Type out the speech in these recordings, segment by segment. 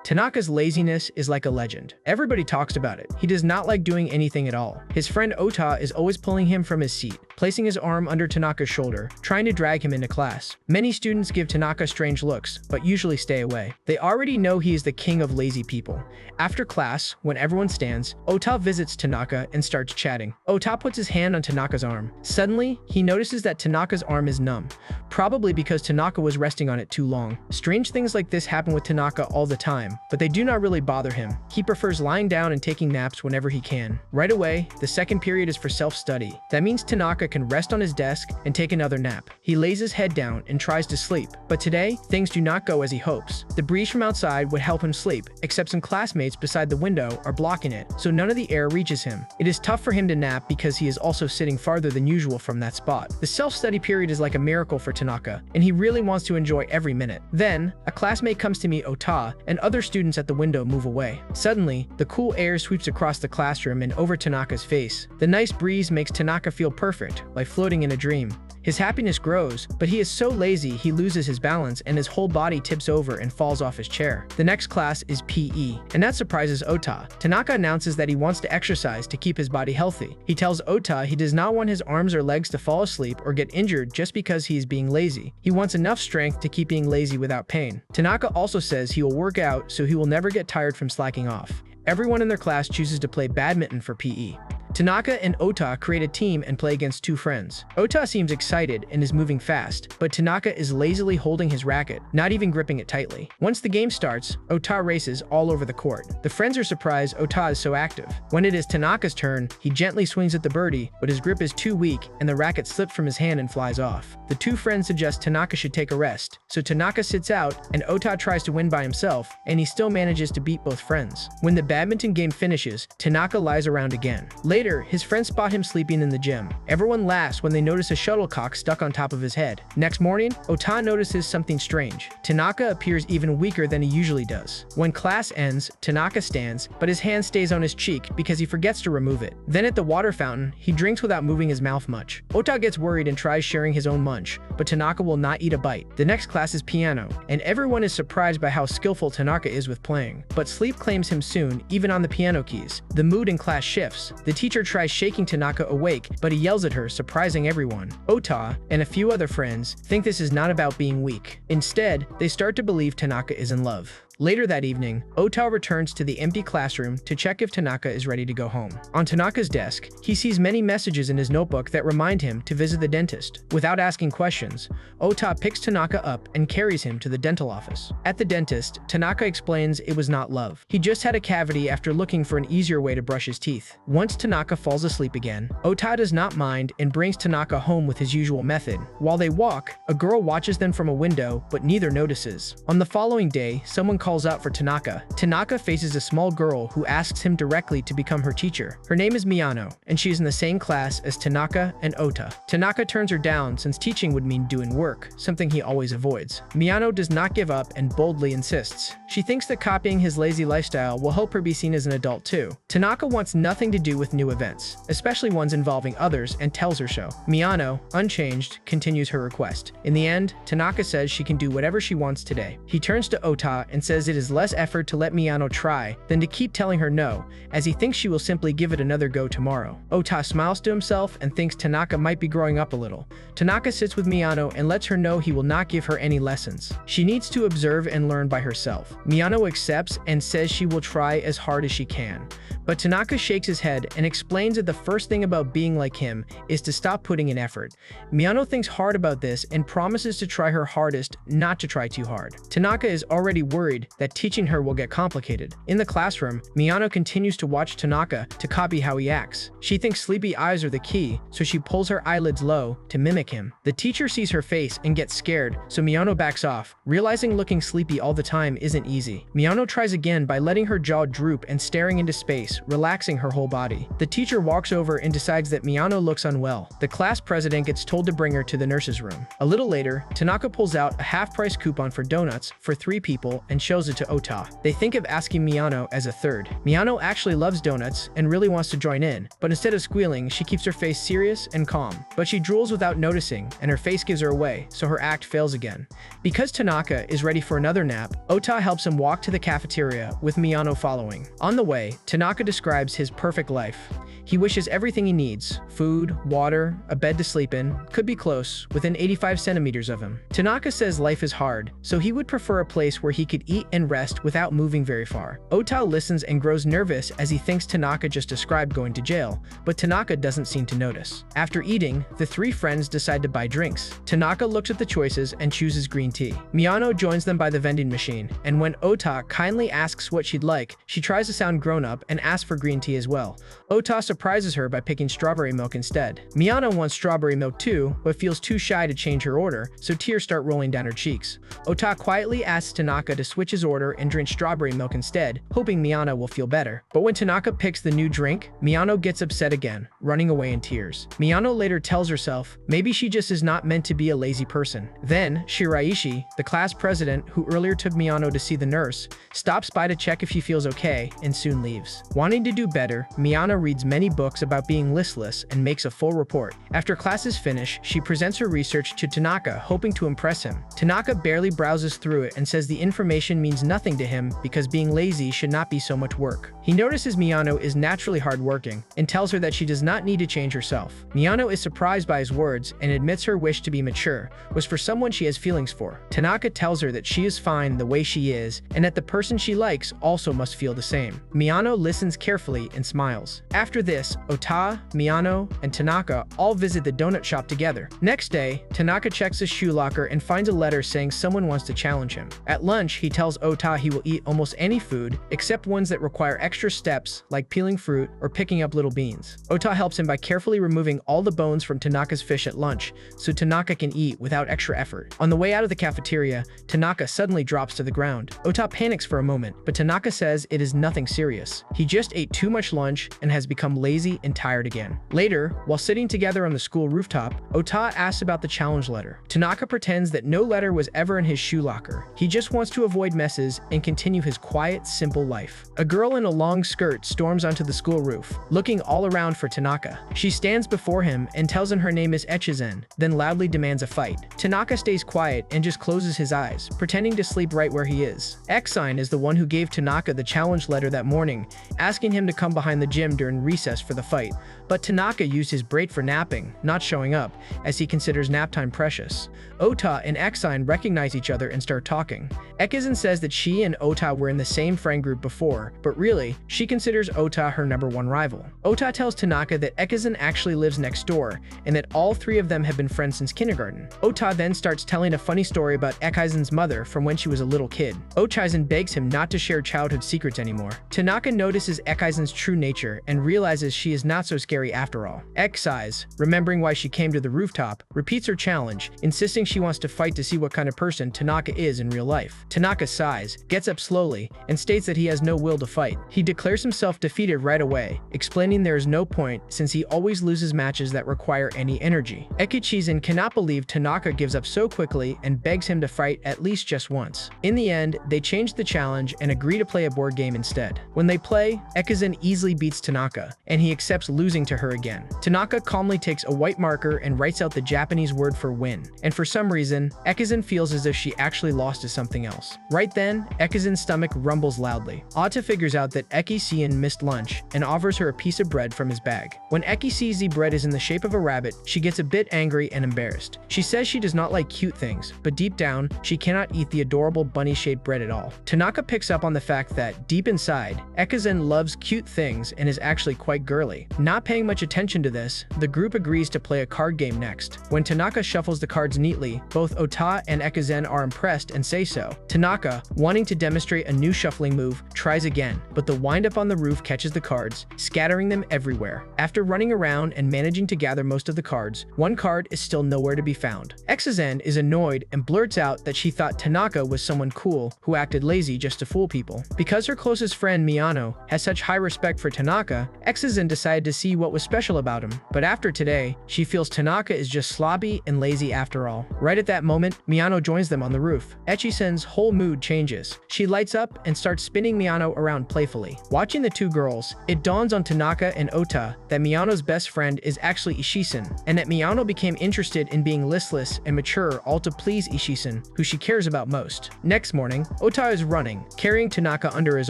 Tanaka's laziness is like a legend. Everybody talks about it. He does not like doing anything at all. His friend Ota is always pulling him from his seat, placing his arm under Tanaka's shoulder, trying to drag him into class. Many students give Tanaka strange looks, but usually stay away. They already know he is the king of lazy people. After class, when everyone stands, Ota visits Tanaka and starts chatting. Ota puts his hand on Tanaka's arm. Suddenly, he notices that Tanaka's arm is numb, probably because Tanaka was resting on it too long. Strange things like this happen with Tanaka all the time, but they do not really bother him. He prefers lying down and taking naps whenever he can. Right away, the second period is for self-study. That means Tanaka can rest on his desk and take another nap. He lays his head down and tries to sleep, but today, things do not go as he hopes. The breeze from outside would help him sleep, except some classmates beside the window are blocking it, so none of the air reaches him. It is tough for him to nap because he is also sitting farther than usual from that spot. The self-study period is like a miracle for Tanaka, and he really wants to enjoy every minute. Then, a classmate comes to meet Ota, and other students at the window move away. Suddenly, the cool air sweeps across the classroom and over Tanaka's face. The nice breeze makes Tanaka feel perfect, like floating in a dream. His happiness grows, but he is so lazy he loses his balance and his whole body tips over and falls off his chair. The next class is PE, and that surprises Ota. Tanaka announces that he wants to exercise to keep his body healthy. He tells Ota he does not want his arms or legs to fall asleep or get injured just because he is being lazy. He wants enough strength to keep being lazy without pain. Tanaka also says he will work out so he will never get tired from slacking off. Everyone in their class chooses to play badminton for PE. Tanaka and Ota create a team and play against two friends. Ota seems excited and is moving fast, but Tanaka is lazily holding his racket, not even gripping it tightly. Once the game starts, Ota races all over the court. The friends are surprised Ota is so active. When it is Tanaka's turn, he gently swings at the birdie, but his grip is too weak and the racket slips from his hand and flies off. The two friends suggest Tanaka should take a rest, so Tanaka sits out and Ota tries to win by himself, and he still manages to beat both friends. When the badminton game finishes, Tanaka lies around again. Later, his friends spot him sleeping in the gym. Everyone laughs when they notice a shuttlecock stuck on top of his head. Next morning, Ota notices something strange. Tanaka appears even weaker than he usually does. When class ends, Tanaka stands, but his hand stays on his cheek because he forgets to remove it. Then at the water fountain, he drinks without moving his mouth much. Ota gets worried and tries sharing his own munch, but Tanaka will not eat a bite. The next class is piano, and everyone is surprised by how skillful Tanaka is with playing. But sleep claims him soon, even on the piano keys. The mood in class shifts. The teacher tries shaking Tanaka awake, but he yells at her, surprising everyone. Ota and a few other friends think this is not about being weak. Instead, they start to believe Tanaka is in love. Later that evening, Ota returns to the empty classroom to check if Tanaka is ready to go home. On Tanaka's desk, he sees many messages in his notebook that remind him to visit the dentist. Without asking questions, Ota picks Tanaka up and carries him to the dental office. At the dentist, Tanaka explains it was not love. He just had a cavity after looking for an easier way to brush his teeth. Once Tanaka falls asleep again, Ota does not mind and brings Tanaka home with his usual method. While they walk, a girl watches them from a window, but neither notices. On the following day, someone calls out for Tanaka. Tanaka faces a small girl who asks him directly to become her teacher. Her name is Miyano, and she is in the same class as Tanaka and Ota. Tanaka turns her down since teaching would mean doing work, something he always avoids. Miyano does not give up and boldly insists. She thinks that copying his lazy lifestyle will help her be seen as an adult too. Tanaka wants nothing to do with new events, especially ones involving others, and tells her so. Miyano, unchanged, continues her request. In the end, Tanaka says she can do whatever she wants today. He turns to Ota and says it is less effort to let Miyano try than to keep telling her no, as he thinks she will simply give it another go tomorrow. Ota smiles to himself and thinks Tanaka might be growing up a little. Tanaka sits with Miyano and lets her know he will not give her any lessons. She needs to observe and learn by herself. Miyano accepts and says she will try as hard as she can. But Tanaka shakes his head and explains that the first thing about being like him is to stop putting in effort. Miyano thinks hard about this and promises to try her hardest, not to try too hard. Tanaka is already worried that teaching her will get complicated. In the classroom, Miyano continues to watch Tanaka to copy how he acts. She thinks sleepy eyes are the key, so she pulls her eyelids low to mimic him. The teacher sees her face and gets scared, so Miyano backs off, realizing looking sleepy all the time isn't easy. Miyano tries again by letting her jaw droop and staring into space, relaxing her whole body. The teacher walks over and decides that Miyano looks unwell. The class president gets told to bring her to the nurse's room. A little later, Tanaka pulls out a half-price coupon for donuts for 3 people and shows shows it to Ota. They think of asking Miyano as a third. Miyano actually loves donuts and really wants to join in, but instead of squealing, she keeps her face serious and calm. But she drools without noticing, and her face gives her away, so her act fails again. Because Tanaka is ready for another nap, Ota helps him walk to the cafeteria, with Miyano following. On the way, Tanaka describes his perfect life. He wishes everything he needs: food, water, a bed to sleep in, could be close, within 85 centimeters of him. Tanaka says life is hard, so he would prefer a place where he could eat and rest without moving very far. Ota listens and grows nervous as he thinks Tanaka just described going to jail, but Tanaka doesn't seem to notice. After eating, the three friends decide to buy drinks. Tanaka looks at the choices and chooses green tea. Miyano joins them by the vending machine, and when Ota kindly asks what she'd like, she tries to sound grown-up and asks for green tea as well. Ota surprises her by picking strawberry milk instead. Miyano wants strawberry milk too, but feels too shy to change her order, so tears start rolling down her cheeks. Ota quietly asks Tanaka to switch his order and drink strawberry milk instead, hoping Miyano will feel better. But when Tanaka picks the new drink, Miyano gets upset again, running away in tears. Miyano later tells herself maybe she just is not meant to be a lazy person. Then, Shiraishi, the class president who earlier took Miyano to see the nurse, stops by to check if she feels okay and soon leaves. Wanting to do better, Miyano reads many books about being listless and makes a full report. After classes finish, she presents her research to Tanaka, hoping to impress him. Tanaka barely browses through it and says the information means nothing to him because being lazy should not be so much work. He notices Miyano is naturally hardworking and tells her that she does not need to change herself. Miyano is surprised by his words and admits her wish to be mature was for someone she has feelings for. Tanaka tells her that she is fine the way she is and that the person she likes also must feel the same. Miyano listens carefully and smiles. After this, Ota, Miyano, and Tanaka all visit the donut shop together. Next day, Tanaka checks his shoe locker and finds a letter saying someone wants to challenge him. At lunch, he tells Ota he will eat almost any food except ones that require extra steps like peeling fruit or picking up little beans. Ota helps him by carefully removing all the bones from Tanaka's fish at lunch so Tanaka can eat without extra effort. On the way out of the cafeteria, Tanaka suddenly drops to the ground. Ota panics for a moment, but Tanaka says it is nothing serious. He just ate too much lunch and has become lazy and tired again. Later, while sitting together on the school rooftop, Ota asks about the challenge letter. Tanaka pretends that no letter was ever in his shoe locker. He just wants to avoid messes and continue his quiet, simple life. A girl in a long skirt storms onto the school roof, looking all around for Tanaka. She stands before him and tells him her name is Echizen, then loudly demands a fight. Tanaka stays quiet and just closes his eyes, pretending to sleep right where he is. Exine is the one who gave Tanaka the challenge letter that morning, asking him to come behind the gym during recess for the fight, but Tanaka used his break for napping, not showing up, as he considers nap time precious. Ota and Exine recognize each other and start talking. Echizen says that she and Ota were in the same friend group before, but really, she considers Ota her #1 rival. Ota tells Tanaka that Echizen actually lives next door, and that all three of them have been friends since kindergarten. Ota then starts telling a funny story about Echizen's mother from when she was a little kid. Echizen begs him not to share childhood secrets anymore. Tanaka notices Echizen's true nature and realizes she is not so scary after all. X sighs, remembering why she came to the rooftop, repeats her challenge, insisting she wants to fight to see what kind of person Tanaka is in real life. Tanaka sighs, gets up slowly, and states that he has no will to fight. He declares himself defeated right away, explaining there is no point since he always loses matches that require any energy. Echizen cannot believe Tanaka gives up so quickly and begs him to fight at least just once. In the end, they change the challenge and agree to play a board game instead. When they play, Echizen easily beats Tanaka, and he accepts losing to her again. Tanaka calmly takes a white marker and writes out the Japanese word for win, and for some reason, Echizen feels as if she actually lost to something else. Right then, Echizen's stomach rumbles loudly. Ota figures out that Echizen missed lunch and offers her a piece of bread from his bag. When Eki sees the bread is in the shape of a rabbit, she gets a bit angry and embarrassed. She says she does not like cute things, but deep down, she cannot eat the adorable bunny-shaped bread at all. Tanaka picks up on the fact that, deep inside, Echizen loves cute things and is actually quite girly. Not paying much attention to this, the group agrees to play a card game next. When Tanaka shuffles the cards neatly, both Ota and Echizen are impressed and say so. Tanaka, wanting to demonstrate a new shuffling move, tries again, but the wind-up on the roof catches the cards, scattering them everywhere. After running around and managing to gather most of the cards, one card is still nowhere to be found. Echizen is annoyed and blurts out that she thought Tanaka was someone cool who acted lazy just to fool people. Because her closest friend Miyano has such high respect for Tanaka, Echizen relaxes and decided to see what was special about him. But after today, she feels Tanaka is just sloppy and lazy after all. Right at that moment, Miyano joins them on the roof. Echisen's whole mood changes. She lights up and starts spinning Miyano around playfully. Watching the two girls, it dawns on Tanaka and Ota that Miyano's best friend is actually Ishisen, and that Miyano became interested in being listless and mature all to please Ishisen, who she cares about most. Next morning, Ota is running, carrying Tanaka under his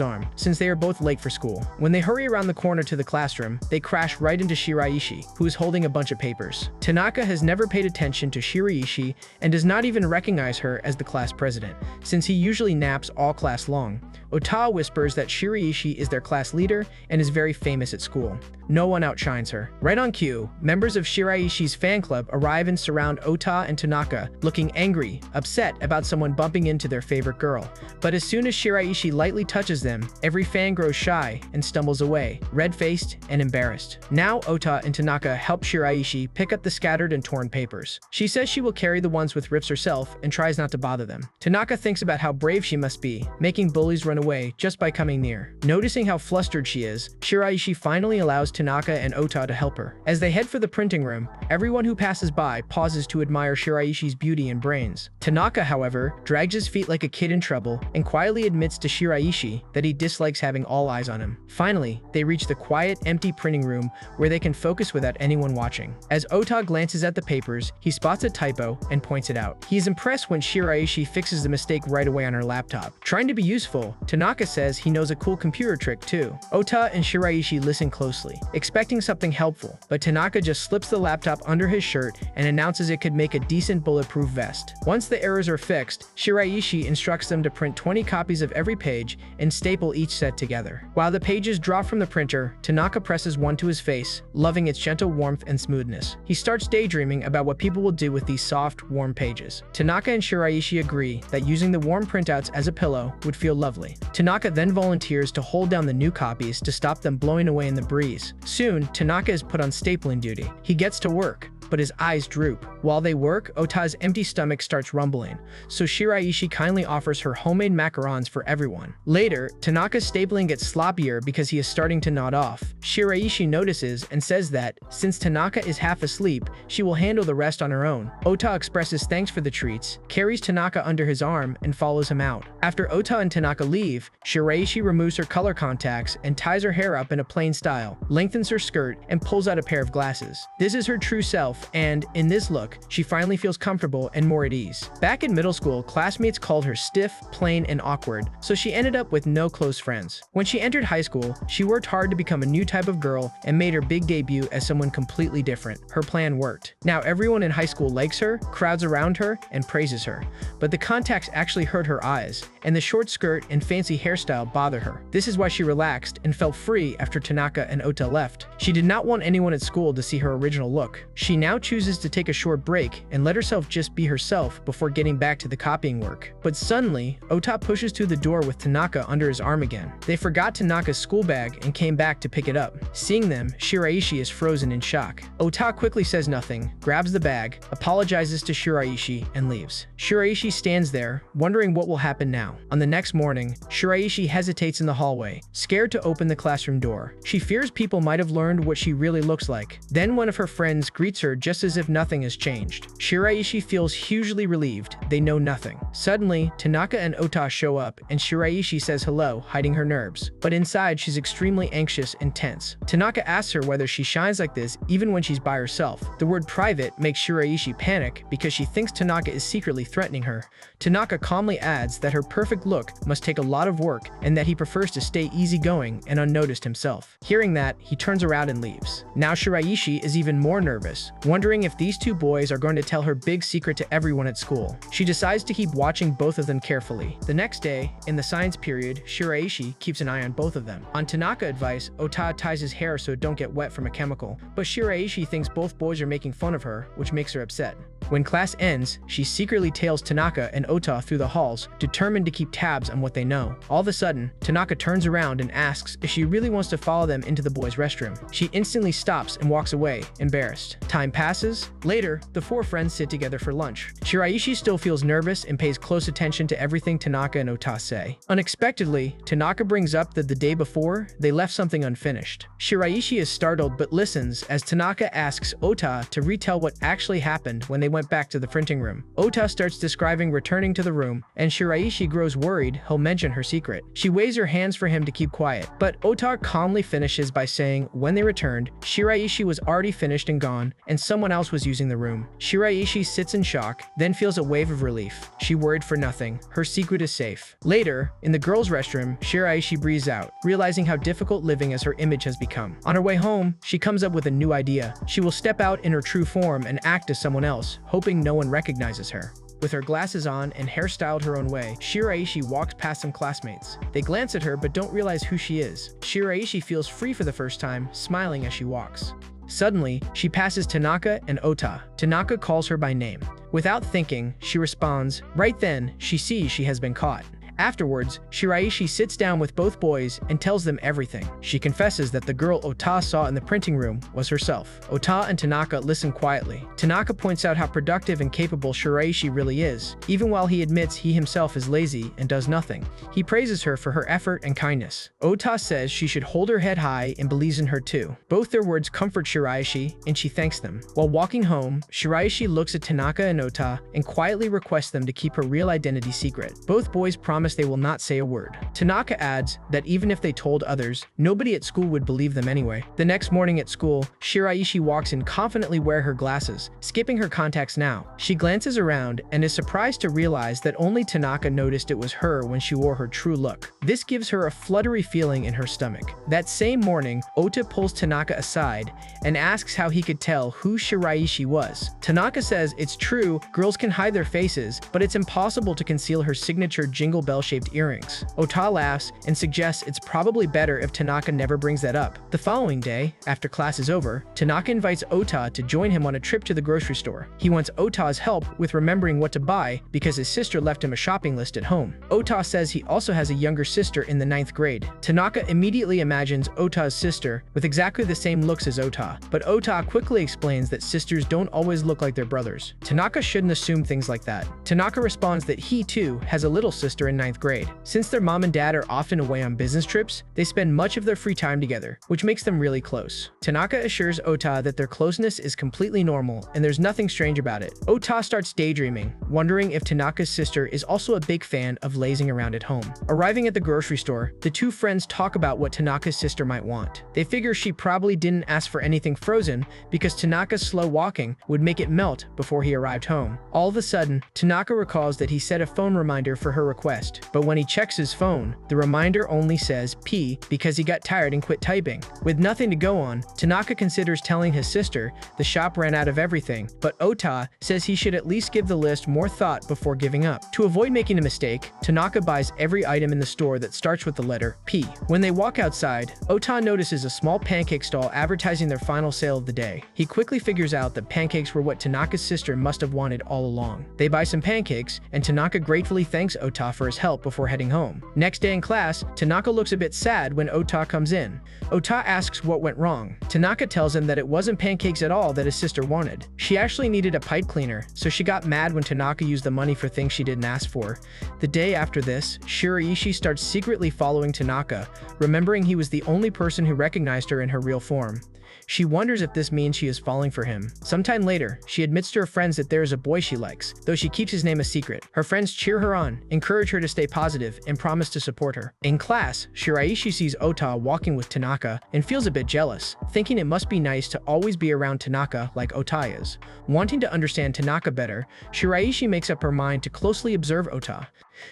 arm, since they are both late for school. When they hurry around the corner to the classroom, they crash right into Shiraishi, who is holding a bunch of papers. Tanaka has never paid attention to Shiraishi and does not even recognize her as the class president, since he usually naps all class long. Ota whispers that Shiraishi is their class leader and is very famous at school. No one outshines her. Right on cue, members of Shiraishi's fan club arrive and surround Ota and Tanaka, looking angry, upset about someone bumping into their favorite girl. But as soon as Shiraishi lightly touches them, every fan grows shy and stumbles away, red-faced and embarrassed. Now Ota and Tanaka help Shiraishi pick up the scattered and torn papers. She says she will carry the ones with rips herself and tries not to bother them. Tanaka thinks about how brave she must be, making bullies run away just by coming near. Noticing how flustered she is, Shiraishi finally allows Tanaka and Ota to help her. As they head for the printing room, everyone who passes by pauses to admire Shiraishi's beauty and brains. Tanaka, however, drags his feet like a kid in trouble and quietly admits to Shiraishi that he dislikes having all eyes on him. Finally, they reach the quiet, empty printing room where they can focus without anyone watching. As Ota glances at the papers, he spots a typo and points it out. He is impressed when Shiraishi fixes the mistake right away on her laptop. Trying to be useful, Tanaka says he knows a cool computer trick too. Ota and Shiraishi listen closely, expecting something helpful, but Tanaka just slips the laptop under his shirt and announces it could make a decent bulletproof vest. Once the errors are fixed, Shiraishi instructs them to print 20 copies of every page and staple each set together. While the pages drop from the printer, Tanaka presses one to his face, loving its gentle warmth and smoothness. He starts daydreaming about what people will do with these soft, warm pages. Tanaka and Shiraishi agree that using the warm printouts as a pillow would feel lovely. Tanaka then volunteers to hold down the new copies to stop them blowing away in the breeze. Soon, Tanaka is put on stapling duty. He gets to work, but his eyes droop. While they work, Ota's empty stomach starts rumbling, so Shiraishi kindly offers her homemade macarons for everyone. Later, Tanaka's stapling gets sloppier because he is starting to nod off. Shiraishi notices and says that, since Tanaka is half asleep, she will handle the rest on her own. Ota expresses thanks for the treats, carries Tanaka under his arm, and follows him out. After Ota and Tanaka leave, Shiraishi removes her color contacts and ties her hair up in a plain style, lengthens her skirt, and pulls out a pair of glasses. This is her true self, and in this look, she finally feels comfortable and more at ease. Back in middle school, classmates called her stiff, plain, and awkward, so she ended up with no close friends. When she entered high school, she worked hard to become a new type of girl and made her big debut as someone completely different. Her plan worked. Now everyone in high school likes her, crowds around her, and praises her. But the contacts actually hurt her eyes, and the short skirt and fancy hairstyle bother her. This is why she relaxed and felt free after Tanaka and Ota left. She did not want anyone at school to see her original look. She now chooses to take a short break and let herself just be herself before getting back to the copying work. But suddenly, Ota pushes through the door with Tanaka under his arm again. They forgot Tanaka's school bag and came back to pick it up. Seeing them, Shiraishi is frozen in shock. Ota quickly says nothing, grabs the bag, apologizes to Shiraishi, and leaves. Shiraishi stands there, wondering what will happen now. On the next morning, Shiraishi hesitates in the hallway, scared to open the classroom door. She fears people might have learned what she really looks like. Then one of her friends greets her just as if nothing has changed. Shiraishi feels hugely relieved. They know nothing. Suddenly, Tanaka and Ota show up, and Shiraishi says hello, hiding her nerves. But inside, she's extremely anxious and tense. Tanaka asks her whether she shines like this even when she's by herself. The word private makes Shiraishi panic because she thinks Tanaka is secretly threatening her. Tanaka calmly adds that her perfect look must take a lot of work and that he prefers to stay easygoing and unnoticed himself. Hearing that, he turns around and leaves. Now Shiraishi is even more nervous, wondering if these two boys are going to tell her big secret to everyone at school. She decides to keep watching both of them carefully. The next day, in the science period, Shiraishi keeps an eye on both of them. On Tanaka advice, Ota ties his hair so it don't get wet from a chemical, but Shiraishi thinks both boys are making fun of her, which makes her upset. When class ends, she secretly tails Tanaka and Ota through the halls, determined to keep tabs on what they know. All of a sudden, Tanaka turns around and asks if she really wants to follow them into the boys' restroom. She instantly stops and walks away, embarrassed. Time passes. Later, the four friends sit together for lunch. Shiraishi still feels nervous and pays close attention to everything Tanaka and Ota say. Unexpectedly, Tanaka brings up that the day before, they left something unfinished. Shiraishi is startled but listens as Tanaka asks Ota to retell what actually happened when they went back to the printing room. Ota starts describing returning to the room, and Shiraishi grows worried he'll mention her secret. She waves her hands for him to keep quiet, but Ota calmly finishes by saying when they returned, Shiraishi was already finished and gone, and someone else was using the room. Shiraishi sits in shock, then feels a wave of relief. She worried for nothing. Her secret is safe. Later, in the girls' restroom, Shiraishi breathes out, realizing how difficult living as her image has become. On her way home, she comes up with a new idea. She will step out in her true form and act as someone else, hoping no one recognizes her. With her glasses on and hairstyled her own way, Shiraishi walks past some classmates. They glance at her but don't realize who she is. Shiraishi feels free for the first time, smiling as she walks. Suddenly, she passes Tanaka and Ota. Tanaka calls her by name. Without thinking, she responds. Right then, she sees she has been caught. Afterwards, Shiraishi sits down with both boys and tells them everything. She confesses that the girl Ota saw in the printing room was herself. Ota and Tanaka listen quietly. Tanaka points out how productive and capable Shiraishi really is, even while he admits he himself is lazy and does nothing. He praises her for her effort and kindness. Ota says she should hold her head high and believes in her too. Both their words comfort Shiraishi, and she thanks them. While walking home, Shiraishi looks at Tanaka and Ota and quietly requests them to keep her real identity secret. Both boys promise they will not say a word. Tanaka adds that even if they told others, nobody at school would believe them anyway. The next morning at school, Shiraishi walks in confidently wearing her glasses, skipping her contacts now. She glances around and is surprised to realize that only Tanaka noticed it was her when she wore her true look. This gives her a fluttery feeling in her stomach. That same morning, Ota pulls Tanaka aside and asks how he could tell who Shiraishi was. Tanaka says it's true, girls can hide their faces, but it's impossible to conceal her signature jingle bell-shaped earrings. Ota laughs and suggests it's probably better if Tanaka never brings that up. The following day, after class is over, Tanaka invites Ota to join him on a trip to the grocery store. He wants Ota's help with remembering what to buy because his sister left him a shopping list at home. Ota says he also has a younger sister in the 9th grade. Tanaka immediately imagines Ota's sister with exactly the same looks as Ota, but Ota quickly explains that sisters don't always look like their brothers. Tanaka shouldn't assume things like that. Tanaka responds that he too has a little sister in 9th grade. Since their mom and dad are often away on business trips, they spend much of their free time together, which makes them really close. Tanaka assures Ota that their closeness is completely normal and there's nothing strange about it. Ota starts daydreaming, wondering if Tanaka's sister is also a big fan of lazing around at home. Arriving at the grocery store, the two friends talk about what Tanaka's sister might want. They figure she probably didn't ask for anything frozen because Tanaka's slow walking would make it melt before he arrived home. All of a sudden, Tanaka recalls that he set a phone reminder for her request, but when he checks his phone, the reminder only says P because he got tired and quit typing. With nothing to go on, Tanaka considers telling his sister the shop ran out of everything, but Ota says he should at least give the list more thought before giving up. To avoid making a mistake, Tanaka buys every item in the store that starts with the letter P. When they walk outside, Ota notices a small pancake stall advertising their final sale of the day. He quickly figures out that pancakes were what Tanaka's sister must have wanted all along. They buy some pancakes, and Tanaka gratefully thanks Ota for his help before heading home. Next day in class, Tanaka looks a bit sad when Ota comes in. Ota asks what went wrong. Tanaka tells him that it wasn't pancakes at all that his sister wanted. She actually needed a pipe cleaner, so she got mad when Tanaka used the money for things she didn't ask for. The day after this, Shiraishi starts secretly following Tanaka, remembering he was the only person who recognized her in her real form. She wonders if this means she is falling for him. Sometime later, she admits to her friends that there is a boy she likes, though she keeps his name a secret. Her friends cheer her on, encourage her to stay positive, and promise to support her. In class, Shiraishi sees Ota walking with Tanaka and feels a bit jealous, thinking it must be nice to always be around Tanaka like Ota is. Wanting to understand Tanaka better, Shiraishi makes up her mind to closely observe Ota.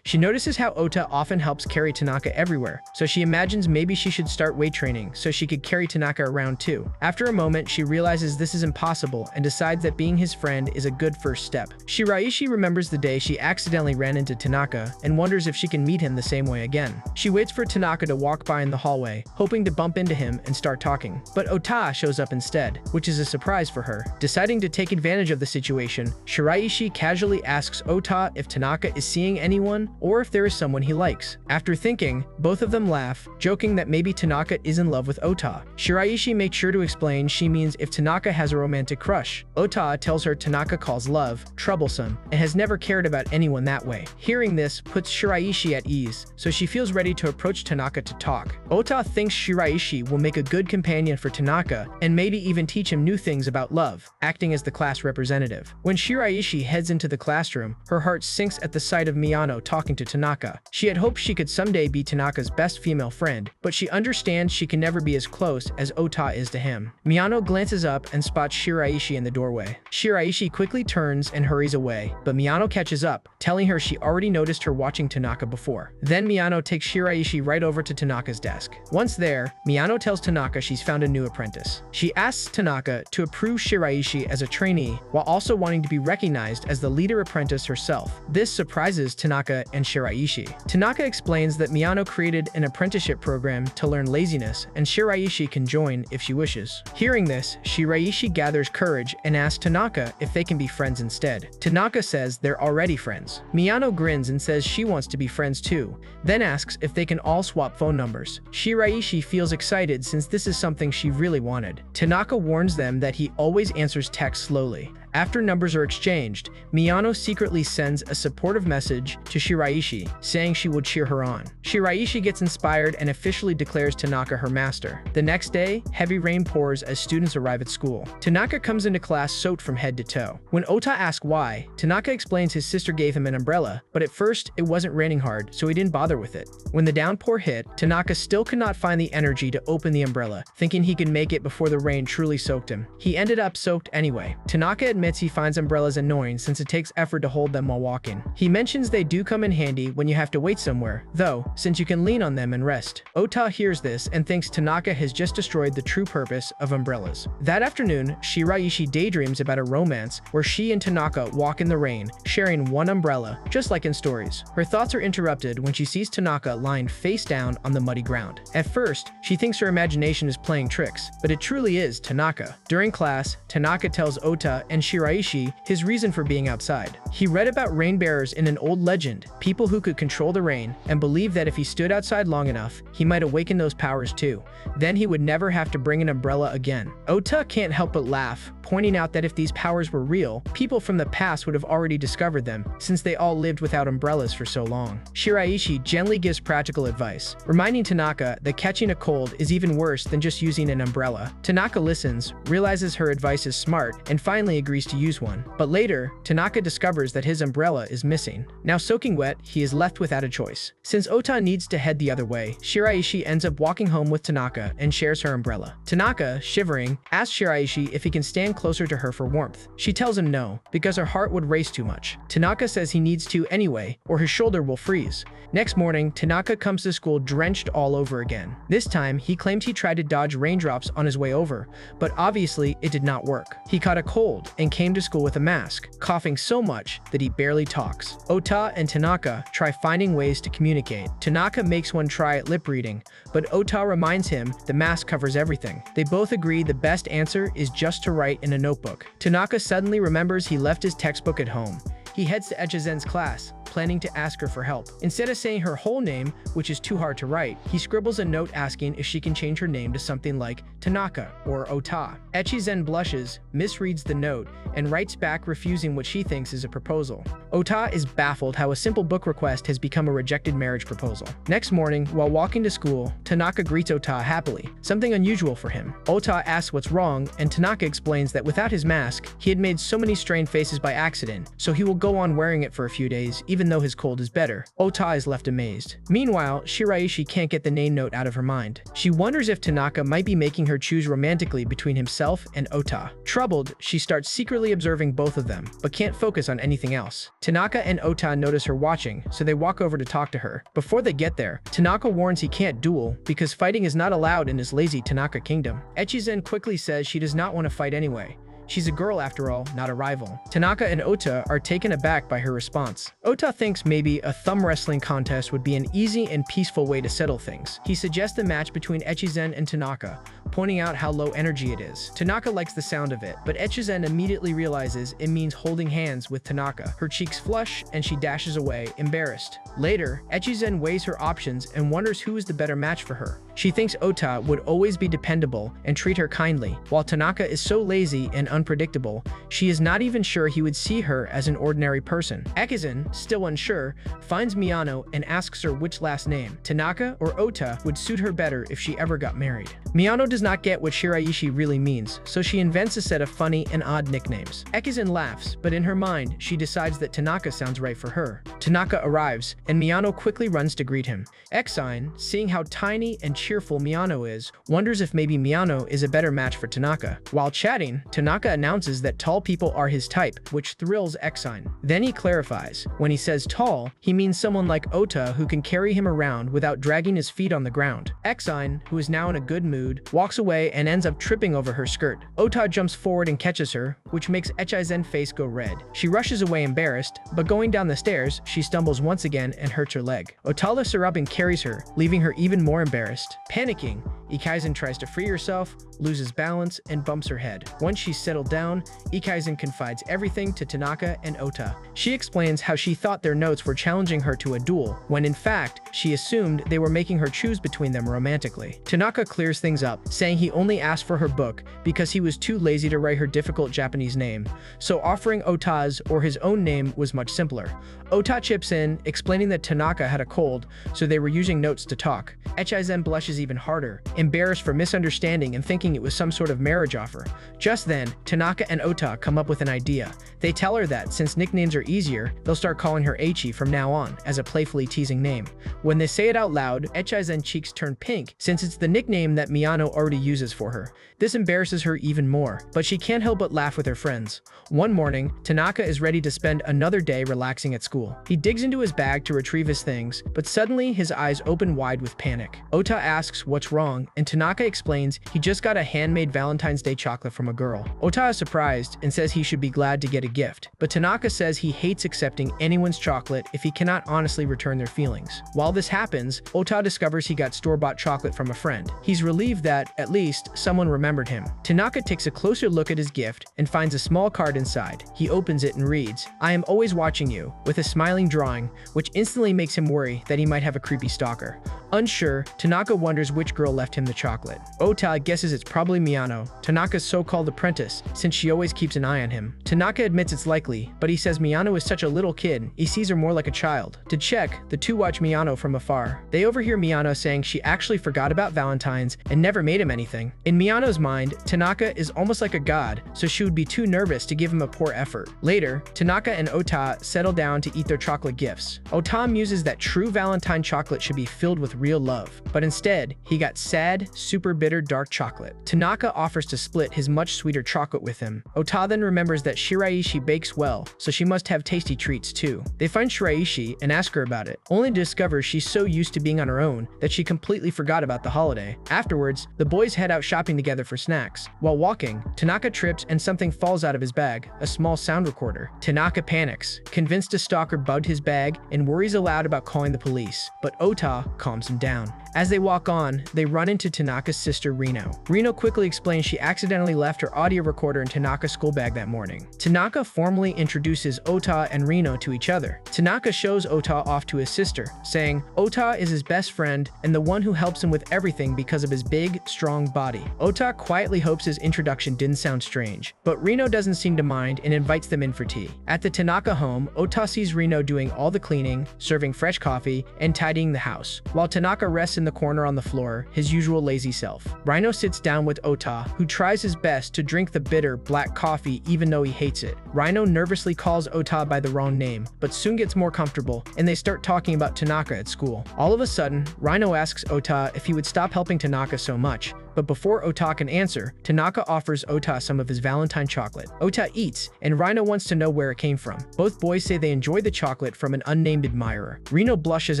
She notices how Ota often helps carry Tanaka everywhere, so she imagines maybe she should start weight training so she could carry Tanaka around too. After a moment, she realizes this is impossible and decides that being his friend is a good first step. Shiraishi remembers the day she accidentally ran into Tanaka and wonders if she can meet him the same way again. She waits for Tanaka to walk by in the hallway, hoping to bump into him and start talking. But Ota shows up instead, which is a surprise for her. Deciding to take advantage of the situation, Shiraishi casually asks Ota if Tanaka is seeing anyone or if there is someone he likes. After thinking, both of them laugh, joking that maybe Tanaka is in love with Ota. Shiraishi makes sure to explain she means if Tanaka has a romantic crush. Ota tells her Tanaka calls love troublesome and has never cared about anyone that way. Hearing this puts Shiraishi at ease, so she feels ready to approach Tanaka to talk. Ota thinks Shiraishi will make a good companion for Tanaka and maybe even teach him new things about love, acting as the class representative. When Shiraishi heads into the classroom, her heart sinks at the sight of Miyano talking to Tanaka. She had hoped she could someday be Tanaka's best female friend, but she understands she can never be as close as Ota is to him. Miyano glances up and spots Shiraishi in the doorway. Shiraishi quickly turns and hurries away, but Miyano catches up, telling her she already noticed her watching Tanaka before. Then Miyano takes Shiraishi right over to Tanaka's desk. Once there, Miyano tells Tanaka she's found a new apprentice. She asks Tanaka to approve Shiraishi as a trainee, while also wanting to be recognized as the leader apprentice herself. This surprises Tanaka and Shiraishi. Tanaka explains that Miyano created an apprenticeship program to learn laziness, and Shiraishi can join if she wishes. Hearing this, Shiraishi gathers courage and asks Tanaka if they can be friends instead. Tanaka says they're already friends. Miyano grins and says she wants to be friends too, then asks if they can all swap phone numbers. Shiraishi feels excited since this is something she really wanted. Tanaka warns them that he always answers texts slowly. After numbers are exchanged, Miyano secretly sends a supportive message to Shiraishi, saying she will cheer her on. Shiraishi gets inspired and officially declares Tanaka her master. The next day, heavy rain pours as students arrive at school. Tanaka comes into class soaked from head to toe. When Ota asks why, Tanaka explains his sister gave him an umbrella, but at first it wasn't raining hard, so he didn't bother with it. When the downpour hit, Tanaka still could not find the energy to open the umbrella, thinking he could make it before the rain truly soaked him. He ended up soaked anyway. Tanaka admits he finds umbrellas annoying since it takes effort to hold them while walking. He mentions they do come in handy when you have to wait somewhere, though, since you can lean on them and rest. Ota hears this and thinks Tanaka has just destroyed the true purpose of umbrellas. That afternoon, Shiraishi daydreams about a romance where she and Tanaka walk in the rain, sharing one umbrella, just like in stories. Her thoughts are interrupted when she sees Tanaka lying face down on the muddy ground. At first, she thinks her imagination is playing tricks, but it truly is Tanaka. During class, Tanaka tells Ota and Shiraishi his reason for being outside. He read about rain bearers in an old legend, people who could control the rain, and believed that if he stood outside long enough, he might awaken those powers too. Then he would never have to bring an umbrella again. Ota can't help but laugh, pointing out that if these powers were real, people from the past would have already discovered them, since they all lived without umbrellas for so long. Shiraishi gently gives practical advice, reminding Tanaka that catching a cold is even worse than just using an umbrella. Tanaka listens, realizes her advice is smart, and finally agrees to use one. But later, Tanaka discovers that his umbrella is missing. Now soaking wet, he is left without a choice. Since Ota needs to head the other way, Shiraishi ends up walking home with Tanaka and shares her umbrella. Tanaka, shivering, asks Shiraishi if he can stand closer to her for warmth. She tells him no, because her heart would race too much. Tanaka says he needs to anyway, or his shoulder will freeze. Next morning, Tanaka comes to school drenched all over again. This time, he claimed he tried to dodge raindrops on his way over, but obviously it did not work. He caught a cold and came to school with a mask, coughing so much that he barely talks. Ota and Tanaka try finding ways to communicate. Tanaka makes one try at lip reading, but Ota reminds him the mask covers everything. They both agree the best answer is just to write in a notebook. Tanaka suddenly remembers he left his textbook at home. He heads to Echizen's class, planning to ask her for help. Instead of saying her whole name, which is too hard to write, he scribbles a note asking if she can change her name to something like Tanaka or Ota. Echizen blushes, misreads the note, and writes back refusing what she thinks is a proposal. Ota is baffled how a simple book request has become a rejected marriage proposal. Next morning, while walking to school, Tanaka greets Ota happily, something unusual for him. Ota asks what's wrong, and Tanaka explains that without his mask, he had made so many strained faces by accident, so he will go on wearing it for a few days, even even though his cold is better. Ota is left amazed. Meanwhile, Shiraishi can't get the name note out of her mind. She wonders if Tanaka might be making her choose romantically between himself and Ota. Troubled, she starts secretly observing both of them, but can't focus on anything else. Tanaka and Ota notice her watching, so they walk over to talk to her. Before they get there, Tanaka warns he can't duel because fighting is not allowed in his lazy Tanaka kingdom. Echizen quickly says she does not want to fight anyway. She's a girl after all, not a rival. Tanaka and Ota are taken aback by her response. Ota thinks maybe a thumb wrestling contest would be an easy and peaceful way to settle things. He suggests a match between Echizen and Tanaka, pointing out how low energy it is. Tanaka likes the sound of it, but Echizen immediately realizes it means holding hands with Tanaka. Her cheeks flush and she dashes away, embarrassed. Later, Echizen weighs her options and wonders who is the better match for her. She thinks Ota would always be dependable and treat her kindly, while Tanaka is so lazy and unpredictable, she is not even sure he would see her as an ordinary person. Echizen, still unsure, finds Miyano and asks her which last name, Tanaka or Ota, would suit her better if she ever got married. Miyano does not get what Shiraishi really means, so she invents a set of funny and odd nicknames. Echizen laughs, but in her mind, she decides that Tanaka sounds right for her. Tanaka arrives, and Miyano quickly runs to greet him. Exine, seeing how tiny and cheerful Miyano is, wonders if maybe Miyano is a better match for Tanaka. While chatting, Tanaka announces that tall people are his type, which thrills Exine. Then he clarifies. When he says tall, he means someone like Ota who can carry him around without dragging his feet on the ground. Exine, who is now in a good mood, walks away and ends up tripping over her skirt. Ota jumps forward and catches her, which makes Echizen's face go red. She rushes away embarrassed, but going down the stairs, she stumbles once again and hurts her leg. Ota lifts her up and carries her, leaving her even more embarrassed. Panicking, Echizen tries to free herself, loses balance, and bumps her head. Once she's settled down, Echizen confides everything to Tanaka and Ota. She explains how she thought their notes were challenging her to a duel, when in fact, she assumed they were making her choose between them romantically. Tanaka clears things up, saying he only asked for her book because he was too lazy to write her difficult Japanese name, so offering Ota's or his own name was much simpler. Ota chips in, explaining that Tanaka had a cold, so they were using notes to talk. Echizen blushes even harder, embarrassed for misunderstanding and thinking it was some sort of marriage offer. Just then, Tanaka and Ota come up with an idea. They tell her that since nicknames are easier, they'll start calling her Eichi from now on, as a playfully teasing name. When they say it out loud, Echizen's cheeks turn pink, since it's the nickname that Miyano already uses for her. This embarrasses her even more, but she can't help but laugh with her friends. One morning, Tanaka is ready to spend another day relaxing at school. He digs into his bag to retrieve his things, but suddenly his eyes open wide with panic. Ota asks what's wrong, and Tanaka explains he just got a handmade Valentine's Day chocolate from a girl. Ota is surprised and says he should be glad to get a gift, but Tanaka says he hates accepting anyone's chocolate if he cannot honestly return their feelings. While this happens, Ota discovers he got store-bought chocolate from a friend. He's relieved that, at least, someone remembered him. Tanaka takes a closer look at his gift and finds a small card inside. He opens it and reads, "I am always watching you," with a smiling drawing, which instantly makes him worry that he might have a creepy stalker. Unsure, Tanaka wonders which girl left him the chocolate. Ota guesses it's probably Miyano, Tanaka's so-called apprentice, since she always keeps an eye on him. Tanaka admits it's likely, but he says Miyano is such a little kid, he sees her more like a child. To check, the two watch Miyano from afar. They overhear Miyano saying she actually forgot about Valentine's and never made him anything. In Miyano's mind, Tanaka is almost like a god, so she would be too nervous to give him a poor effort. Later, Tanaka and Ota settle down to eat their chocolate gifts. Ota muses that true Valentine chocolate should be filled with real love, but instead, he got sad, super bitter dark chocolate. Tanaka offers to split his much sweeter chocolate with him. Ota then remembers that Shiraishi bakes well, so she must have tasty treats too. They find Shiraishi and ask her about it, only to discover she's so used to being on her own that she completely forgot about the holiday. Afterwards, the boys head out shopping together for snacks. While walking, Tanaka trips and something falls out of his bag, a small sound recorder. Tanaka panics, convinced a stalker bugged his bag, and worries aloud about calling the police, but Ota calms him down. As they walk on, they run into Tanaka's sister Rino. Rino quickly explains she accidentally left her audio recorder in Tanaka's school bag that morning. Tanaka formally introduces Ota and Rino to each other. Tanaka shows Ota off to his sister, saying Ota is his best friend and the one who helps him with everything because of his big, strong body. Ota quietly hopes his introduction didn't sound strange, but Rino doesn't seem to mind and invites them in for tea. At the Tanaka home, Ota sees Rino doing all the cleaning, serving fresh coffee, and tidying the house. While Tanaka rests in the corner on the floor, his usual usual lazy self. Rhino sits down with Ota, who tries his best to drink the bitter, black coffee even though he hates it. Rhino nervously calls Ota by the wrong name, but soon gets more comfortable, and they start talking about Tanaka at school. All of a sudden, Rhino asks Ota if he would stop helping Tanaka so much, but before Ota can answer, Tanaka offers Ota some of his Valentine chocolate. Ota eats, and Rhino wants to know where it came from. Both boys say they enjoy the chocolate from an unnamed admirer. Reno blushes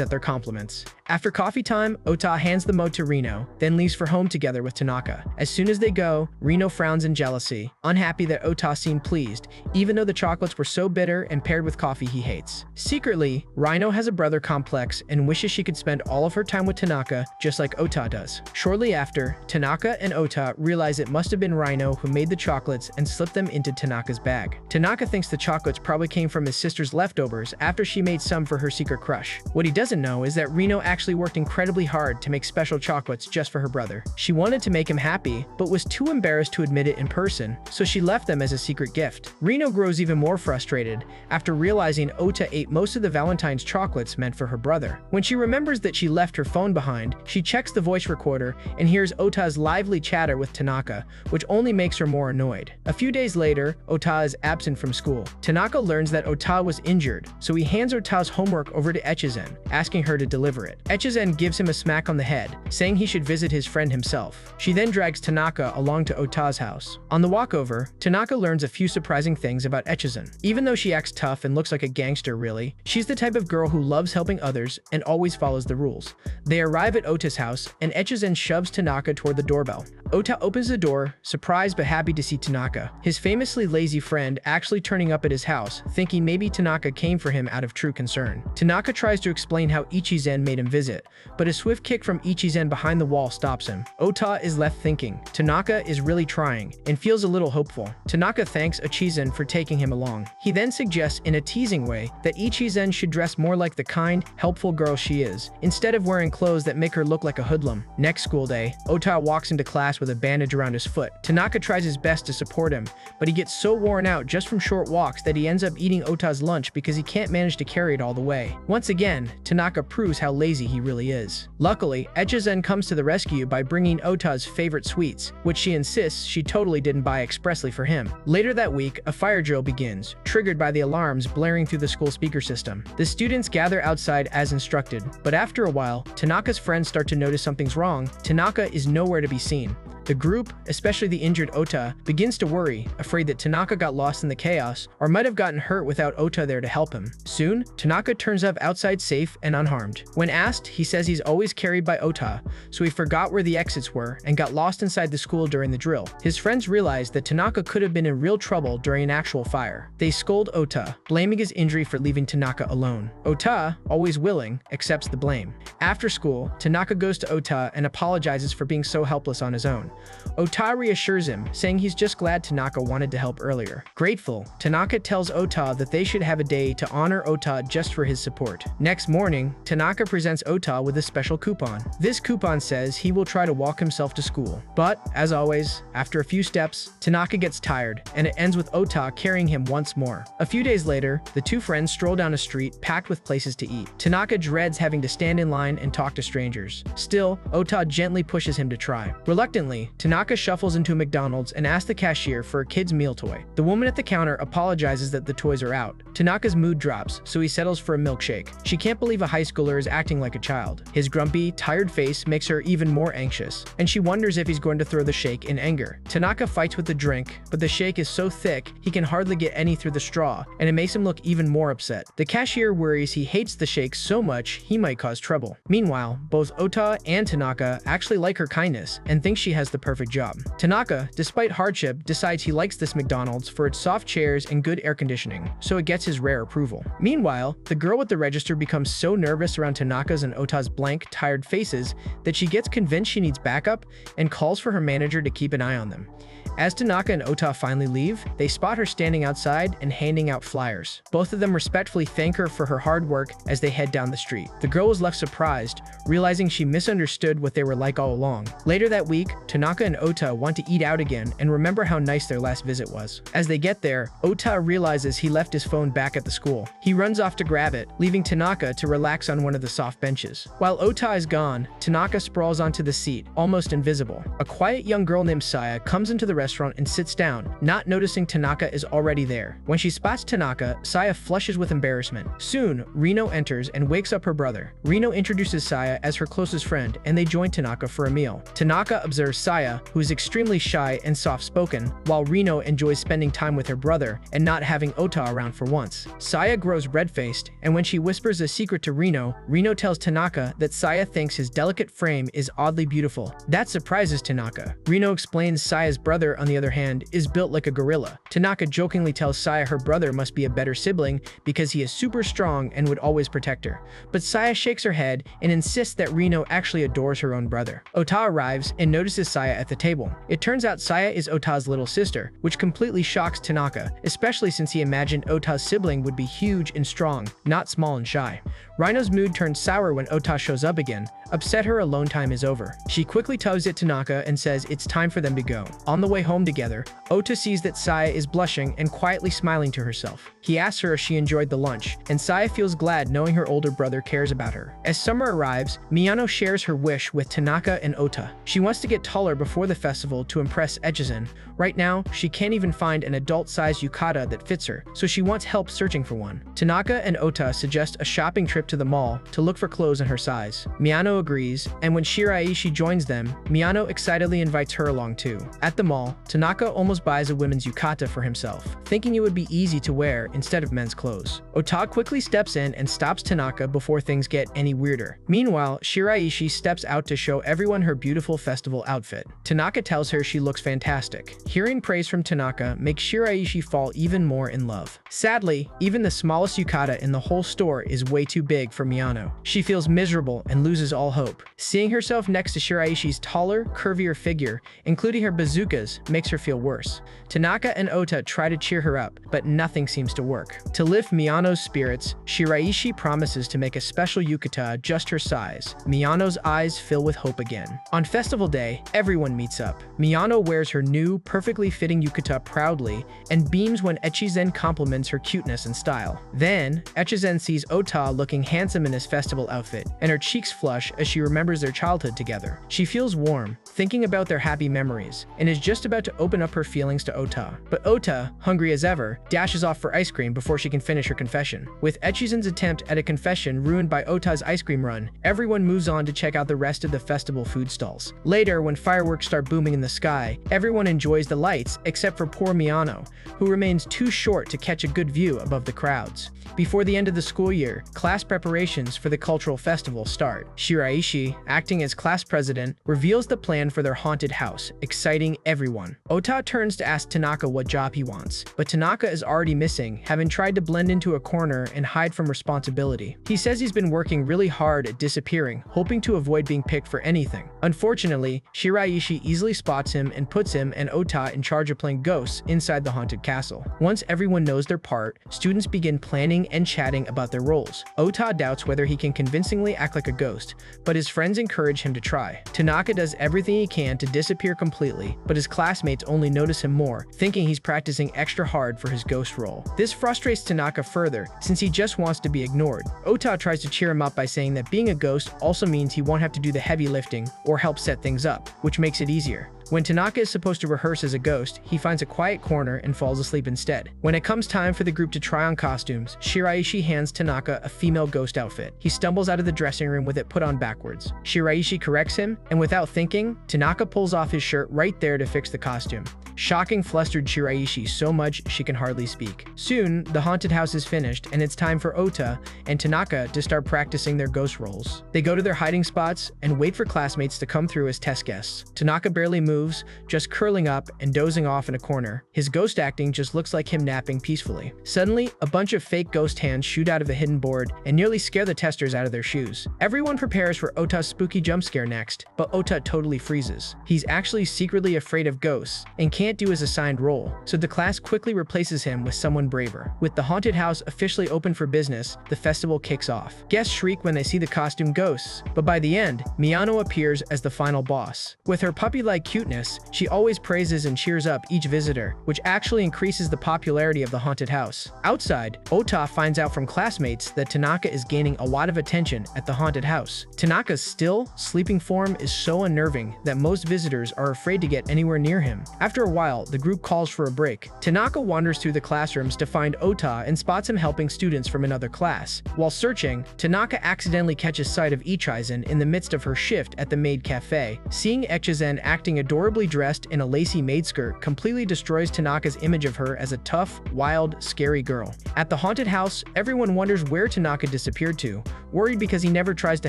at their compliments. After coffee time, Ota hands the mug to Reno, then leaves for home together with Tanaka. As soon as they go, Reno frowns in jealousy, unhappy that Ota seemed pleased, even though the chocolates were so bitter and paired with coffee he hates. Secretly, Rhino has a brother complex and wishes she could spend all of her time with Tanaka, just like Ota does. Shortly after, Tanaka and Ota realize it must have been Rhino who made the chocolates and slipped them into Tanaka's bag. Tanaka thinks the chocolates probably came from his sister's leftovers after she made some for her secret crush. What he doesn't know is that Reno actually worked incredibly hard to make special chocolates just for her brother. She wanted to make him happy, but was too embarrassed to admit it in person, so she left them as a secret gift. Reno grows even more frustrated after realizing Ota ate most of the Valentine's chocolates meant for her brother. When she remembers that she left her phone behind, she checks the voice recorder and hears Ota's lively chatter with Tanaka, which only makes her more annoyed. A few days later, Ota is absent from school. Tanaka learns that Ota was injured, so he hands Ota's homework over to Echizen, asking her to deliver it. Echizen gives him a smack on the head, saying he should visit his friend himself. She then drags Tanaka along to Ota's house. On the walk over, Tanaka learns a few surprising things about Echizen. Even though she acts tough and looks like a gangster really, she's the type of girl who loves helping others and always follows the rules. They arrive at Ota's house, and Echizen shoves Tanaka toward the doorbell. Ota opens the door, surprised but happy to see Tanaka, his famously lazy friend actually turning up at his house, thinking maybe Tanaka came for him out of true concern. Tanaka tries to explain how Ichizen made him visit, but a swift kick from Ichizen behind the wall stops him. Ota is left thinking Tanaka is really trying, and feels a little hopeful. Tanaka thanks Ichizen for taking him along. He then suggests in a teasing way that Ichizen should dress more like the kind, helpful girl she is, instead of wearing clothes that make her look like a hoodlum. Next school day, Ota walks into class with a bandage around his foot. Tanaka tries his best to support him, but he gets so worn out just from short walks that he ends up eating Ota's lunch because he can't manage to carry it all the way. Once again, Tanaka proves how lazy he really is. Luckily, Echizen comes to the rescue by bringing Ota's favorite sweets, which she insists she totally didn't buy expressly for him. Later that week, a fire drill begins, triggered by the alarms blaring through the school speaker system. The students gather outside as instructed, but after a while, Tanaka's friends start to notice something's wrong. Tanaka is nowhere to be seen. The group, especially the injured Ota, begins to worry, afraid that Tanaka got lost in the chaos or might have gotten hurt without Ota there to help him. Soon, Tanaka turns up outside safe and unharmed. When asked, he says he's always carried by Ota, so he forgot where the exits were and got lost inside the school during the drill. His friends realize that Tanaka could have been in real trouble during an actual fire. They scold Ota, blaming his injury for leaving Tanaka alone. Ota, always willing, accepts the blame. After school, Tanaka goes to Ota and apologizes for being so helpless on his own. Ota reassures him, saying he's just glad Tanaka wanted to help earlier. Grateful, Tanaka tells Ota that they should have a day to honor Ota just for his support. Next morning, Tanaka presents Ota with a special coupon. This coupon says he will try to walk himself to school. But, as always, after a few steps, Tanaka gets tired, and it ends with Ota carrying him once more. A few days later, the two friends stroll down a street packed with places to eat. Tanaka dreads having to stand in line and talk to strangers. Still, Ota gently pushes him to try. Reluctantly, Tanaka shuffles into a McDonald's and asks the cashier for a kid's meal toy. The woman at the counter apologizes that the toys are out. Tanaka's mood drops, so he settles for a milkshake. She can't believe a high schooler is acting like a child. His grumpy, tired face makes her even more anxious, and she wonders if he's going to throw the shake in anger. Tanaka fights with the drink, but the shake is so thick he can hardly get any through the straw, and it makes him look even more upset. The cashier worries he hates the shake so much he might cause trouble. Meanwhile, both Ota and Tanaka actually like her kindness and think she has the perfect job. Tanaka, despite hardship, decides he likes this McDonald's for its soft chairs and good air conditioning, so it gets his rare approval. Meanwhile, the girl at the register becomes so nervous around Tanaka's and Ota's blank, tired faces that she gets convinced she needs backup and calls for her manager to keep an eye on them. As Tanaka and Ota finally leave, they spot her standing outside and handing out flyers. Both of them respectfully thank her for her hard work as they head down the street. The girl was left surprised, realizing she misunderstood what they were like all along. Later that week, Tanaka Tanaka and Ota want to eat out again and remember how nice their last visit was. As they get there, Ota realizes he left his phone back at the school. He runs off to grab it, leaving Tanaka to relax on one of the soft benches. While Ota is gone, Tanaka sprawls onto the seat, almost invisible. A quiet young girl named Saya comes into the restaurant and sits down, not noticing Tanaka is already there. When she spots Tanaka, Saya flushes with embarrassment. Soon, Rino enters and wakes up her brother. Rino introduces Saya as her closest friend, and they join Tanaka for a meal. Tanaka observes Saya, who is extremely shy and soft-spoken, while Rino enjoys spending time with her brother and not having Ota around for once. Saya grows red-faced, and when she whispers a secret to Rino, Rino tells Tanaka that Saya thinks his delicate frame is oddly beautiful. That surprises Tanaka. Rino explains Saya's brother, on the other hand, is built like a gorilla. Tanaka jokingly tells Saya her brother must be a better sibling because he is super strong and would always protect her. But Saya shakes her head and insists that Rino actually adores her own brother. Ota arrives and notices Saya at the table. It turns out Saya is Ota's little sister, which completely shocks Tanaka, especially since he imagined Ota's sibling would be huge and strong, not small and shy. Rino's mood turns sour when Ota shows up again. Upset her alone time is over. She quickly tugs at Tanaka and says it's time for them to go. On the way home together, Ota sees that Saya is blushing and quietly smiling to herself. He asks her if she enjoyed the lunch, and Saya feels glad knowing her older brother cares about her. As summer arrives, Miyano shares her wish with Tanaka and Ota. She wants to get taller before the festival to impress Echizen. Right now, she can't even find an adult-sized yukata that fits her, so she wants help searching for one. Tanaka and Ota suggest a shopping trip to the mall to look for clothes in her size. Miyano agrees, and when Shiraishi joins them, Miyano excitedly invites her along too. At the mall, Tanaka almost buys a women's yukata for himself, thinking it would be easy to wear instead of men's clothes. Ota quickly steps in and stops Tanaka before things get any weirder. Meanwhile, Shiraishi steps out to show everyone her beautiful festival outfit. Tanaka tells her she looks fantastic. Hearing praise from Tanaka makes Shiraishi fall even more in love. Sadly, even the smallest yukata in the whole store is way too big for Miyano. She feels miserable and loses all hope. Seeing herself next to Shiraishi's taller, curvier figure, including her bazookas, makes her feel worse. Tanaka and Ota try to cheer her up, but nothing seems to work. To lift Miyano's spirits, Shiraishi promises to make a special yukata just her size. Miyano's eyes fill with hope again. On festival day, everyone meets up. Miyano wears her new, perfectly fitting yukata proudly and beams when Echizen compliments her cuteness and style. Then, Echizen sees Ota looking handsome in his festival outfit, and her cheeks flush as she remembers their childhood together. She feels warm, thinking about their happy memories, and is just about to open up her feelings to Ota. But Ota, hungry as ever, dashes off for ice cream before she can finish her confession. With Echizen's attempt at a confession ruined by Ota's ice cream run, everyone moves on to check out the rest of the festival food stalls. Later, when fireworks start booming in the sky, everyone enjoys the lights except for poor Miyano, who remains too short to catch a good view above the crowds. Before the end of the school year, class preparations for the cultural festival start. Shiraishi, acting as class president, reveals the plan for their haunted house, exciting everyone. Ota turns to ask Tanaka what job he wants, but Tanaka is already missing, having tried to blend into a corner and hide from responsibility. He says he's been working really hard at disappearing, hoping to avoid being picked for anything. Unfortunately, Shiraishi easily spots him and puts him and Ota in charge of playing ghosts inside the haunted castle. Once everyone knows their part, students begin planning and chatting about their roles. Ota doubts whether he can convincingly act like a ghost, but his friends encourage him to try. Tanaka does everything he can to disappear completely, but his classmates only notice him more, thinking he's practicing extra hard for his ghost role. This frustrates Tanaka further, since he just wants to be ignored. Ota tries to cheer him up by saying that being a ghost also means he won't have to do the heavy lifting or help set things up, which makes it easier. When Tanaka is supposed to rehearse as a ghost, he finds a quiet corner and falls asleep instead. When it comes time for the group to try on costumes, Shiraishi hands Tanaka a female ghost outfit. He stumbles out of the dressing room with it put on backwards. Shiraishi corrects him, and without thinking, Tanaka pulls off his shirt right there to fix the costume. Shocking flustered Shiraishi so much she can hardly speak. Soon, the haunted house is finished, and it's time for Ota and Tanaka to start practicing their ghost roles. They go to their hiding spots and wait for classmates to come through as test guests. Tanaka barely moves, just curling up and dozing off in a corner. His ghost acting just looks like him napping peacefully. Suddenly, a bunch of fake ghost hands shoot out of a hidden board and nearly scare the testers out of their shoes. Everyone prepares for Ota's spooky jump scare next, but Ota totally freezes. He's actually secretly afraid of ghosts and can't can't do his assigned role, so the class quickly replaces him with someone braver. With the haunted house officially open for business, the festival kicks off. Guests shriek when they see the costume ghosts, but by the end, Miyano appears as the final boss. With her puppy-like cuteness, she always praises and cheers up each visitor, which actually increases the popularity of the haunted house. Outside, Ota finds out from classmates that Tanaka is gaining a lot of attention at the haunted house. Tanaka's still, sleeping form is so unnerving that most visitors are afraid to get anywhere near him. After a while, the group calls for a break. Tanaka wanders through the classrooms to find Ota and spots him helping students from another class. While searching, Tanaka accidentally catches sight of Ichizen in the midst of her shift at the maid cafe. Seeing Ichizen acting adorably dressed in a lacy maid skirt completely destroys Tanaka's image of her as a tough, wild, scary girl. At the haunted house, everyone wonders where Tanaka disappeared to, worried because he never tries to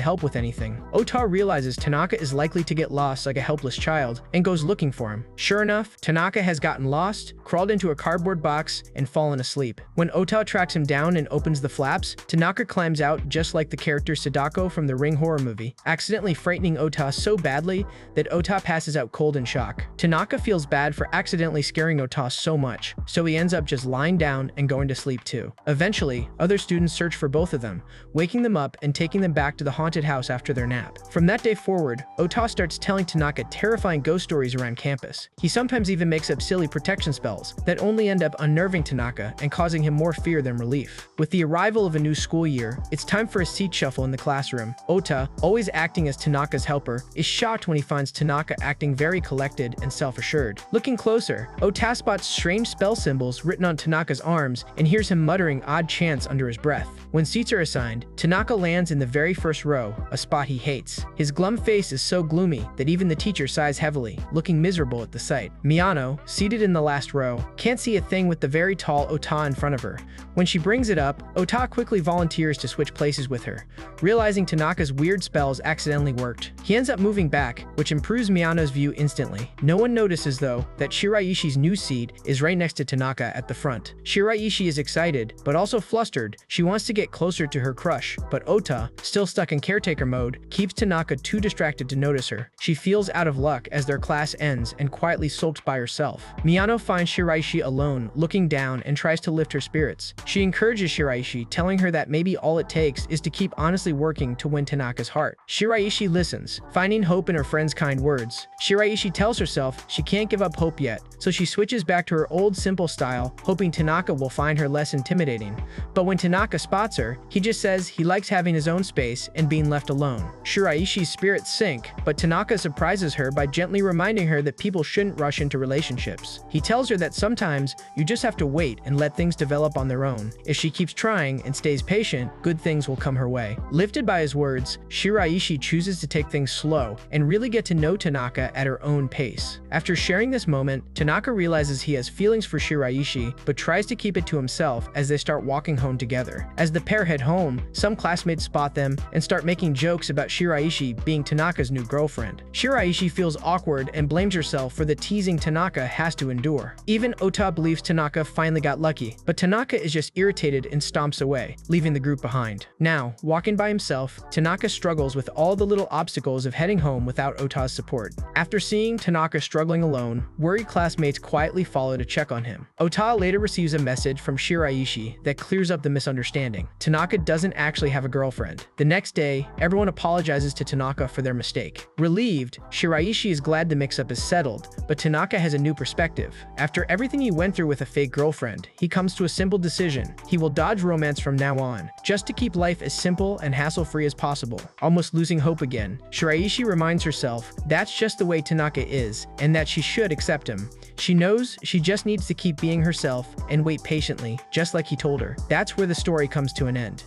help with anything. Ota realizes Tanaka is likely to get lost like a helpless child and goes looking for him. Sure enough, Tanaka has gotten lost, crawled into a cardboard box, and fallen asleep. When Ota tracks him down and opens the flaps, Tanaka climbs out just like the character Sadako from the Ring horror movie, accidentally frightening Ota so badly that Ota passes out cold in shock. Tanaka feels bad for accidentally scaring Ota so much, so he ends up just lying down and going to sleep too. Eventually, other students search for both of them, waking them up and taking them back to the haunted house after their nap. From that day forward, Ota starts telling Tanaka terrifying ghost stories around campus. He sometimes even makes up silly protection spells that only end up unnerving Tanaka and causing him more fear than relief. With the arrival of a new school year, it's time for a seat shuffle in the classroom. Ota, always acting as Tanaka's helper, is shocked when he finds Tanaka acting very collected and self-assured. Looking closer, Ota spots strange spell symbols written on Tanaka's arms and hears him muttering odd chants under his breath. When seats are assigned, Tanaka lands in the very first row, a spot he hates. His glum face is so gloomy that even the teacher sighs heavily, looking miserable at the sight. Miyano, seated in the last row, can't see a thing with the very tall Ota in front of her. When she brings it up, Ota quickly volunteers to switch places with her, realizing Tanaka's weird spells accidentally worked. He ends up moving back, which improves Miyano's view instantly. No one notices, though, that Shiraishi's new seat is right next to Tanaka at the front. Shiraishi is excited, but also flustered. She wants to get closer to her crush, but Ota, still stuck in caretaker mode, keeps Tanaka too distracted to notice her. She feels out of luck as their class ends and quietly sulks by herself. Miyano finds Shiraishi alone, looking down, and tries to lift her spirits. She encourages Shiraishi, telling her that maybe all it takes is to keep honestly working to win Tanaka's heart. Shiraishi listens, finding hope in her friend's kind words. Shiraishi tells herself she can't give up hope yet, so she switches back to her old simple style, hoping Tanaka will find her less intimidating. But when Tanaka spots her, he just says he likes having his own space and being left alone. Shiraishi's spirits sink, but Tanaka surprises her by gently reminding her that people shouldn't rush into relationships. He tells her that sometimes you just have to wait and let things develop on their own. If she keeps trying and stays patient, good things will come her way. Lifted by his words, Shiraishi chooses to take things slow and really get to know Tanaka at her own pace. After sharing this moment, Tanaka realizes he has feelings for Shiraishi, but tries to keep it to himself as they start walking home together. As the pair head home, some classmates spot them and start making jokes about Shiraishi being Tanaka's new girlfriend. Shiraishi feels awkward and blames herself for the teasing Tanaka has to endure. Even Ota believes Tanaka finally got lucky, but Tanaka is just irritated and stomps away, leaving the group behind. Now, walking by himself, Tanaka struggles with all the little obstacles of heading home without Ota's support. After seeing Tanaka struggling alone, worried classmates quietly follow to check on him. Ota later receives a message from Shiraishi that clears up the misunderstanding. Tanaka doesn't actually have a girlfriend. The next day, everyone apologizes to Tanaka for their mistake. Relieved, Shiraishi is glad the mix-up is settled, but Tanaka has a new perspective. After everything he went through with a fake girlfriend, he comes to a simple decision. He will dodge romance from now on, just to keep life as simple and hassle-free as possible. Almost losing hope again, Shiraishi reminds herself that's just the way Tanaka is, and that she should accept him. She knows she just needs to keep being herself and wait patiently, just like he told her. That's where the story comes to an end.